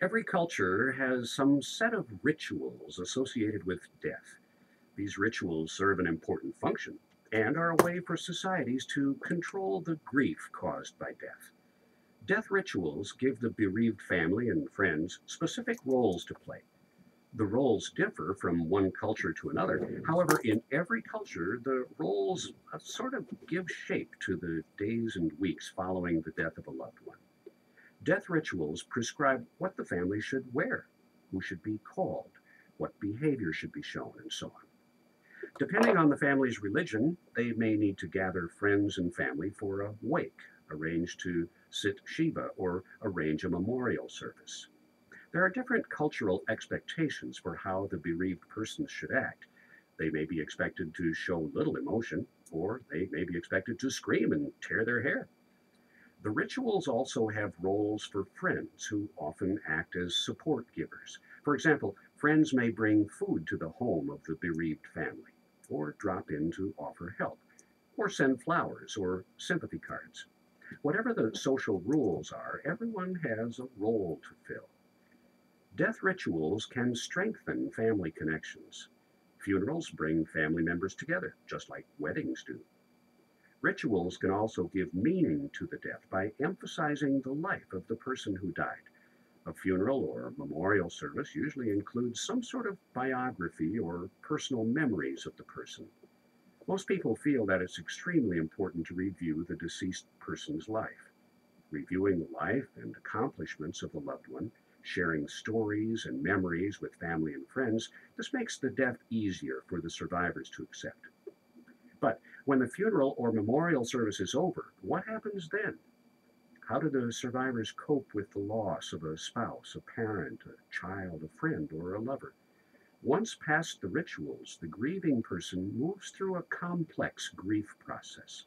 Every culture has some set of rituals associated with death. These rituals serve an important function and are a way for societies to control the grief caused by death. Death rituals give the bereaved family and friends specific roles to play. The roles differ from one culture to another. However, in every culture, the roles sort of give shape to the days and weeks following the death of a loved one. Death rituals prescribe what the family should wear, who should be called, what behavior should be shown, and so on. Depending on the family's religion, they may need to gather friends and family for a wake, arrange to sit Shiva, or arrange a memorial service. There are different cultural expectations for how the bereaved person should act. They may be expected to show little emotion, or they may be expected to scream and tear their hair. The rituals also have roles for friends who often act as support givers. For example, friends may bring food to the home of the bereaved family, or drop in to offer help, or send flowers or sympathy cards. Whatever the social rules are, everyone has a role to fill. Death rituals can strengthen family connections. Funerals bring family members together, just like weddings do. Rituals can also give meaning to the death by emphasizing the life of the person who died. A funeral or memorial service usually includes some sort of biography or personal memories of the person. Most people feel that it's extremely important to review the deceased person's life. Reviewing the life and accomplishments of the loved one, sharing stories and memories with family and friends, this makes the death easier for the survivors to accept. But when the funeral or memorial service is over, what happens then? How do the survivors cope with the loss of a spouse, a parent, a child, a friend, or a lover? Once past the rituals, the grieving person moves through a complex grief process.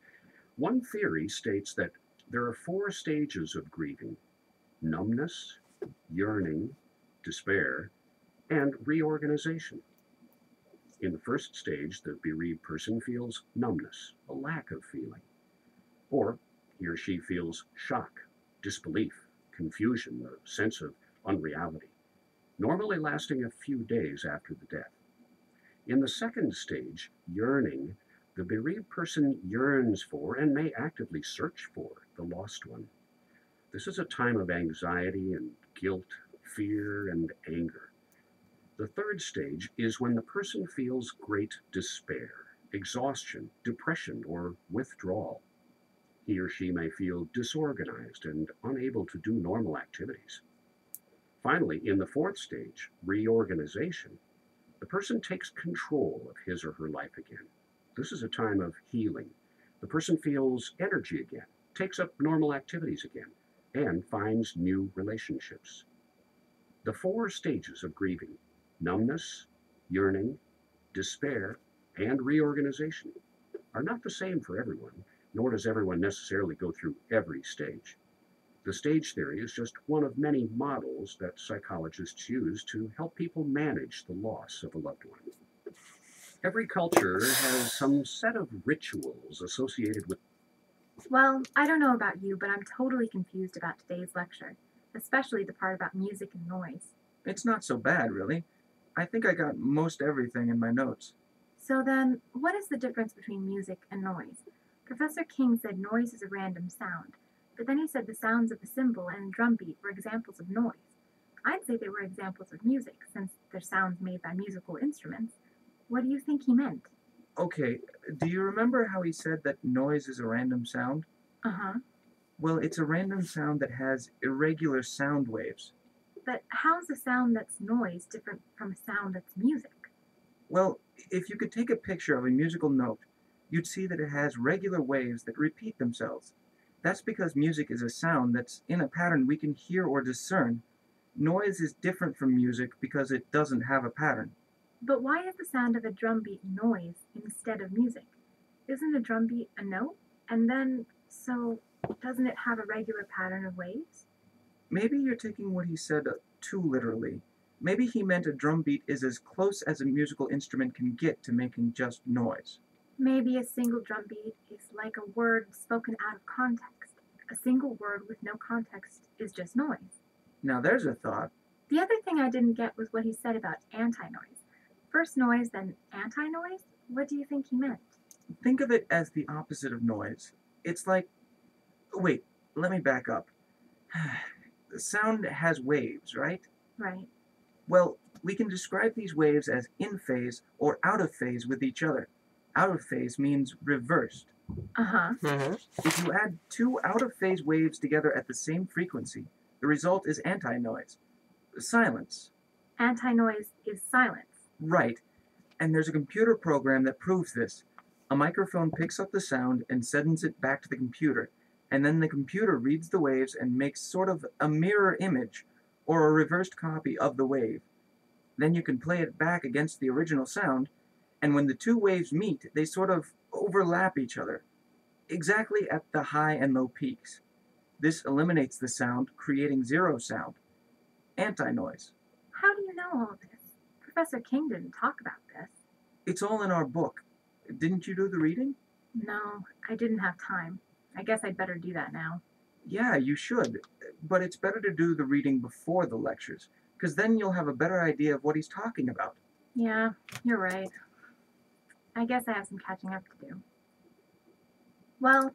One theory states that there are four stages of grieving: numbness, yearning, despair, and reorganization. In the first stage, the bereaved person feels numbness, a lack of feeling, or he or she feels shock, disbelief, confusion, a sense of unreality, normally lasting a few days after the death. In the second stage, yearning, the bereaved person yearns for and may actively search for the lost one. This is a time of anxiety and guilt, fear, and anger. The third stage is when the person feels great despair, exhaustion, depression, or withdrawal. He or she may feel disorganized and unable to do normal activities. Finally, in the fourth stage, reorganization, the person takes control of his or her life again. This is a time of healing. The person feels energy again, takes up normal activities again, and finds new relationships. The four stages of grieving: numbness, yearning, despair, and reorganization are not the same for everyone, nor does everyone necessarily go through every stage. The stage theory is just one of many models that psychologists use to help people manage the loss of a loved one. Every culture has some set of rituals associated with. Well, I don't know about you, but I'm totally confused about today's lecture, especially the part about music and noise. It's not so bad, really. I think I got most everything in my notes. So then, what is the difference between music and noise? Professor King said noise is a random sound, but then he said the sounds of a cymbal and a drum beat were examples of noise. I'd say they were examples of music, since they're sounds made by musical instruments. What do you think he meant? Okay, do you remember how he said that noise is a random sound? Uh-huh. Well, it's a random sound that has irregular sound waves. But how's a sound that's noise different from a sound that's music? Well, if you could take a picture of a musical note, you'd see that it has regular waves that repeat themselves. That's because music is a sound that's in a pattern we can hear or discern. Noise is different from music because it doesn't have a pattern. But why is the sound of a drum beat noise instead of music? Isn't a drum beat a note? And then, so, doesn't it have a regular pattern of waves? Maybe you're taking what he said too literally. Maybe he meant a drum beat is as close as a musical instrument can get to making just noise. Maybe a single drum beat is like a word spoken out of context. A single word with no context is just noise. Now there's a thought. The other thing I didn't get was what he said about anti-noise. First noise, then anti-noise? What do you think he meant? Think of it as the opposite of noise. It's like... Wait, let me back up. Sound has waves, right? Right. Well, we can describe these waves as in phase or out of phase with each other. Out of phase means reversed. Uh-huh. If you add two out-of-phase waves together at the same frequency, the result is anti-noise. Silence. Anti-noise is silence. Right. And there's a computer program that proves this. A microphone picks up the sound and sends it back to the computer, and then the computer reads the waves and makes sort of a mirror image, or a reversed copy of the wave. Then you can play it back against the original sound, and when the two waves meet, they sort of overlap each other, exactly at the high and low peaks. This eliminates the sound, creating zero sound. Anti-noise. How do you know all this? Professor King didn't talk about this. It's all in our book. Didn't you do the reading? No, I didn't have time. I guess I'd better do that now. Yeah, you should. But it's better to do the reading before the lectures, because then you'll have a better idea of what he's talking about. Yeah, you're right. I guess I have some catching up to do. Well,